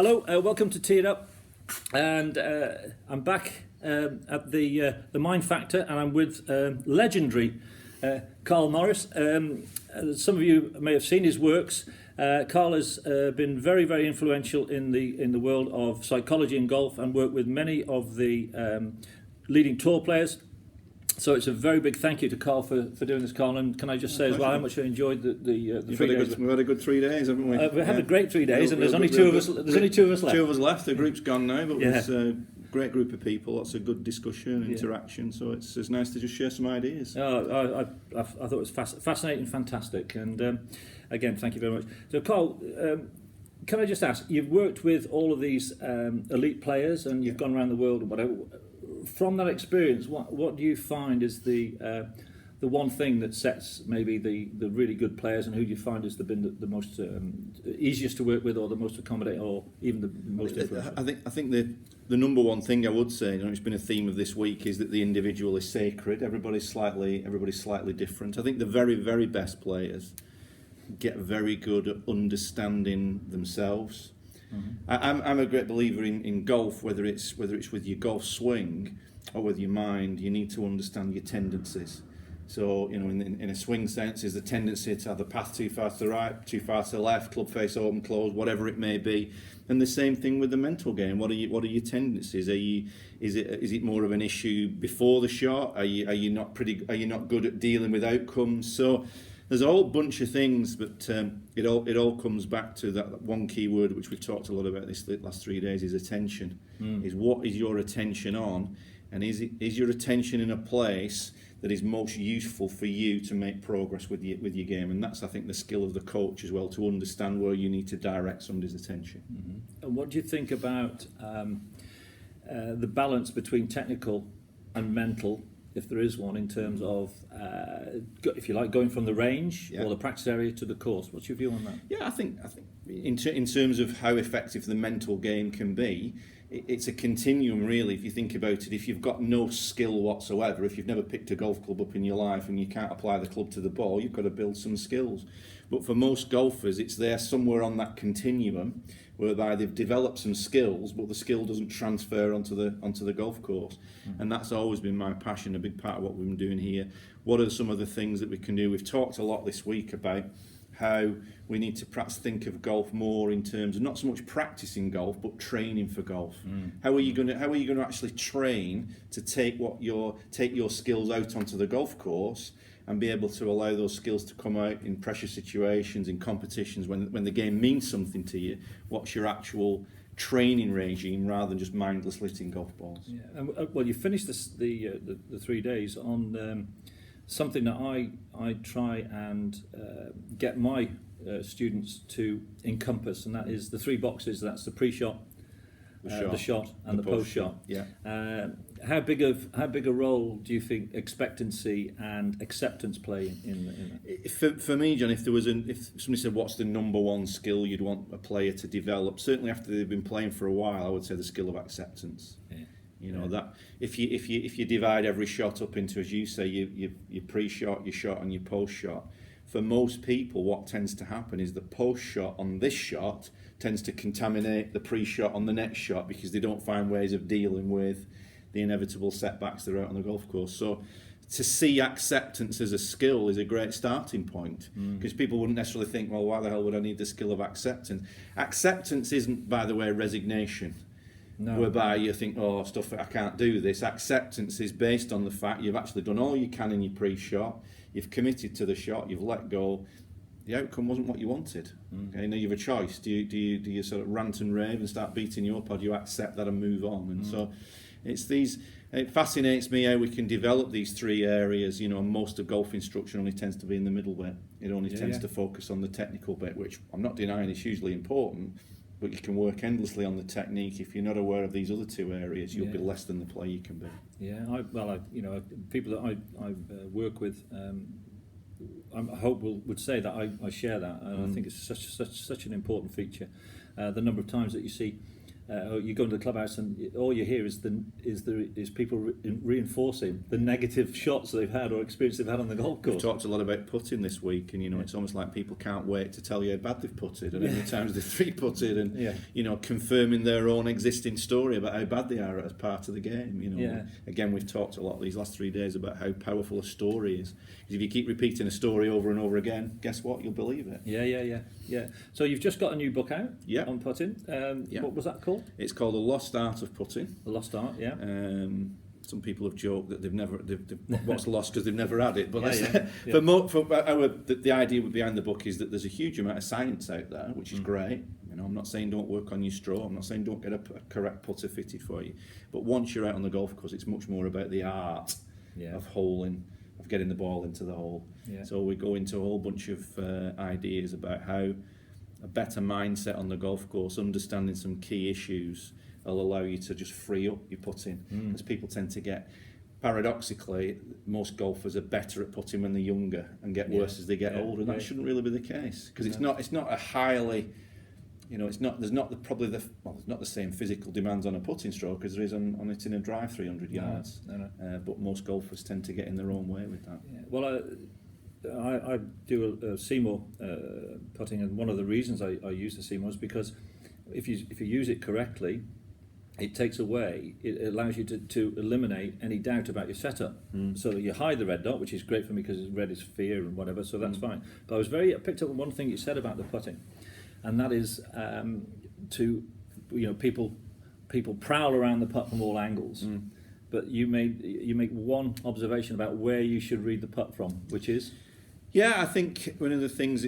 Hello, welcome to Tee It Up, and I'm back at the Mind Factor, and I'm with legendary Karl Morris. Some of you may have seen his works. Karl has been very, very influential in the world of psychology in golf, and worked with many of the leading tour players. So it's a very big thank you to Karl for doing this, Karl. And can I just say as well how much I enjoyed the 3 days? We've had a good 3 days, haven't we? We've had a great 3 days, and there's only two of us. There's only two of us left. Two of us left. The group's gone now, but it was a great group of people. Lots of good discussion, interaction. So it's nice to just share some ideas. I thought it was fascinating, fantastic, and again, thank you very much. So, Karl, can I just ask? You've worked with all of these elite players, and you've gone around the world and whatever. From that experience, what do you find is the one thing that sets maybe the really good players, and who do you find has been the most easiest to work with, or the most accommodating, or even the most influential? I think the number one thing I would say, and it's been a theme of this week, is that the individual is sacred. Everybody's slightly different. I think the very, very best players get very good at understanding themselves. Mm-hmm. I'm a great believer in golf, whether it's with your golf swing or with your mind. You need to understand your tendencies. So, in a swing sense, is the tendency to have the path too far to the right, too far to the left, club face open, closed, whatever it may be. And the same thing with the mental game. What are your tendencies? Is it more of an issue before the shot? Are you not good at dealing with outcomes? So there's a whole bunch of things, but it all comes back to that one key word which we've talked a lot about this last 3 days, is attention. Is what is your attention on, and is your attention in a place that is most useful for you to make progress with your game? And that's, I think, the skill of the coach as well, to understand where you need to direct somebody's attention. Mm-hmm. And what do you think about the balance between technical and mental, if there is one, in terms of, if you like, going from the range or the practice area to the course? What's your view on that? Yeah, I think in terms of how effective the mental game can be, it's a continuum, really. If you think about it, if you've got no skill whatsoever, if you've never picked a golf club up in your life and you can't apply the club to the ball, you've got to build some skills. But for most golfers, it's there somewhere on that continuum, whereby they've developed some skills, but the skill doesn't transfer onto the golf course. Mm-hmm. And that's always been my passion, a big part of what we've been doing here. What are some of the things that we can do? We've talked a lot this week about how we need to perhaps think of golf more in terms of not so much practicing golf, but training for golf. How are you going to actually train to take your skills out onto the golf course and be able to allow those skills to come out in pressure situations, in competitions, when the game means something to you? What's your actual training regime, rather than just mindlessly hitting golf balls? Yeah. And, well, you finished the 3 days on something that I try and get my students to encompass, and that is the three boxes. That's the pre-shot, the shot, and the post-shot. Yeah. How big a role do you think expectancy and acceptance play in that? For me, John, if somebody said what's the number one skill you'd want a player to develop, certainly after they've been playing for a while, I would say the skill of acceptance. Yeah. That if you divide every shot up into, as you say, your pre-shot, your shot, and your post-shot, for most people, what tends to happen is the post-shot on this shot tends to contaminate the pre-shot on the next shot, because they don't find ways of dealing with the inevitable setbacks that are out on the golf course. So to see acceptance as a skill is a great starting point, because people wouldn't necessarily think, well, why the hell would I need the skill of acceptance? Acceptance isn't, by the way, resignation. No. Whereby you think, oh, stuff, I can't do this. Acceptance is based on the fact you've actually done all you can in your pre-shot, you've committed to the shot, you've let go, the outcome wasn't what you wanted. Okay, now you have a choice. Do you sort of rant and rave and start beating you up, or do you accept that and move on? And so it fascinates me how we can develop these three areas. Most of golf instruction only tends to be in the middle bit. It only tends to focus on the technical bit, which I'm not denying is hugely important. But you can work endlessly on the technique. If you're not aware of these other two areas, you'll be less than the player you can be. Yeah, people that I work with, I hope would say that I share that, and I think it's such an important feature. The number of times that you see you go into the clubhouse and all you hear is people reinforcing the negative shots they've had or experience they've had on the golf course. We've talked a lot about putting this week, and it's almost like people can't wait to tell you how bad they've putted and how many times they've three-putted, and confirming their own existing story about how bad they are as part of the game. Again, we've talked a lot these last 3 days about how powerful a story is. Because if you keep repeating a story over and over again, guess what? You'll believe it. Yeah. So you've just got a new book out on putting. What was that called? It's called The Lost Art of Putting. The Lost Art, yeah. Some people have joked that they've what's lost because they've never had it. But the idea behind the book is that there's a huge amount of science out there, which is great. I'm not saying don't work on your straw. I'm not saying don't get a correct putter fitted for you. But once you're out on the golf course, it's much more about the art of holing, of getting the ball into the hole. Yeah. So we go into a whole bunch of ideas about how a better mindset on the golf course, understanding some key issues, will allow you to just free up your putting. As people tend to get, paradoxically, most golfers are better at putting when they're younger and get worse as they get older, and that shouldn't really be the case, because it's not a highly, there's not the same physical demands on a putting stroke as there is on hitting a drive 300 yards. But most golfers tend to get in their own way with that. Well, I do a Seymour putting, and one of the reasons I use the Seymour is because if you use it correctly, it allows you to eliminate any doubt about your setup. So that you hide the red dot, which is great for me because red is fear and whatever, so that's fine. But I picked up on one thing you said about the putting, and that is people prowl around the putt from all angles. But you make one observation about where you should read the putt from, which is? Yeah, I think one of the things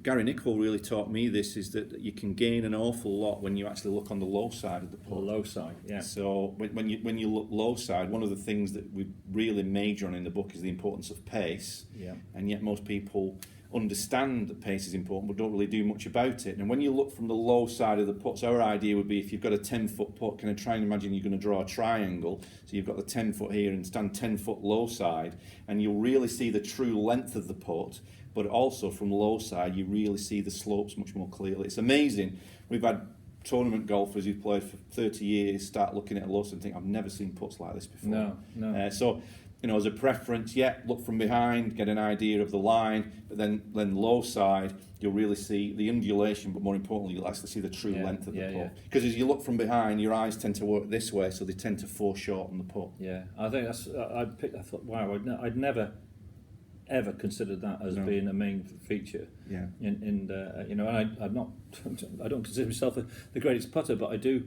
Gary Nicol really taught me this is that you can gain an awful lot when you actually look on the low side of the putt. The low side, yeah. So when you look low side, one of the things that we really major on in the book is the importance of pace. Yeah. And yet most people understand that pace is important but don't really do much about it. And when you look from the low side of the putt, so our idea would be if you've got a 10-foot putt, kind of try and imagine you're going to draw a triangle. So you've got the 10-foot here and stand 10-foot low side, and you'll really see the true length of the putt, but also from low side you really see the slopes much more clearly. It's amazing. We've had tournament golfers who've played for 30 years start looking at a low side and think, I've never seen putts like this before. No. So as a preference, look from behind, get an idea of the line, but then low side, you'll really see the undulation, but more importantly, you'll actually see the true length of the putt. Because as you look from behind, your eyes tend to work this way, so they tend to foreshorten the putt. Yeah, I think I thought, wow, I'd never ever considered that as being a main feature. Yeah. And I don't consider myself the greatest putter, but I do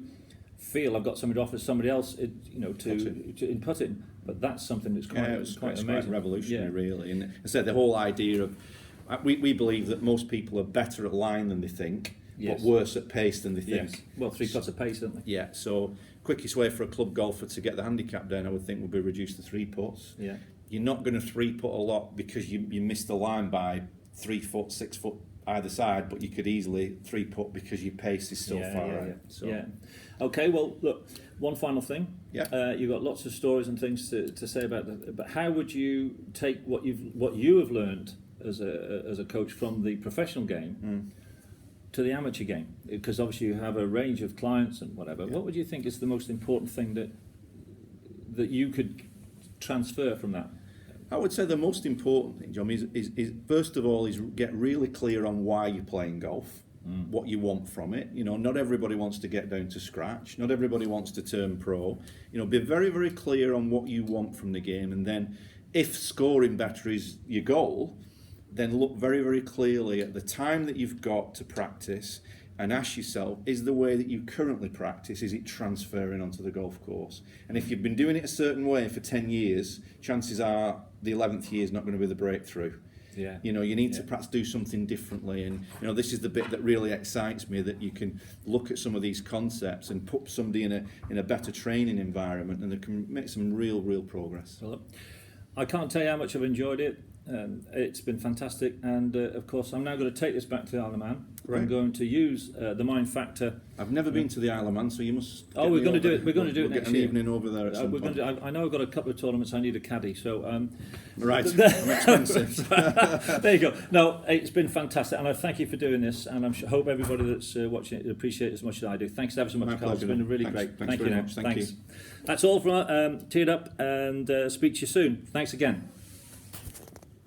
feel I've got something to offer somebody else, in putting. But that's something that's quite amazing. Quite revolutionary, really. And I said the whole idea of we believe that most people are better at line than they think, but worse at pace than they think. Yes. Well, 3 putts of pace, don't they? Yeah. So quickest way for a club golfer to get the handicap down, I would think, would be reduce to 3 putts. Yeah. You're not going to 3-putt a lot because you missed the line by 3 foot, 6 foot either side, but you could easily 3-putt because your pace is so far out. So. Okay, well, look, one final thing. Yeah. You've got lots of stories and things to say about that, but how would you take what you have learned as a coach from the professional game to the amateur game? Because obviously you have a range of clients and whatever. Yeah. What would you think is the most important thing that you could transfer from that? I would say the most important thing, John, is first of all is get really clear on why you're playing golf, what you want from it. Not everybody wants to get down to scratch. Not everybody wants to turn pro. Be very, very clear on what you want from the game, and then if scoring better is your goal, then look very, very clearly at the time that you've got to practice and ask yourself, is the way that you currently practice, is it transferring onto the golf course? And if you've been doing it a certain way for 10 years, chances are the 11th year is not going to be the breakthrough. Yeah. You need to perhaps do something differently, and this is the bit that really excites me, that you can look at some of these concepts and put somebody in a better training environment, and they can make some real progress. Well, I can't tell you how much I've enjoyed it. It's been fantastic, and of course I'm now going to take this back to the Isle of Man. Right. I'm going to use the Mind Factor. I've never been to the Isle of Man, so you must. Oh, we're going to do it. We're going to do it we'll next get an year. evening over there at some We're point. going to. I know I've got a couple of tournaments. I need a caddy, so Right, I'm expensive. there you go. No, it's been fantastic, and I thank you for doing this, and I hope everybody that's watching it appreciates it as much as I do. Thanks ever so much, My Carl. It's pleasure. been really Thanks. great. Thanks Thank you. very Now. much. Thank Thanks. you. That's all from Teared Up, and speak to you soon. Thanks again.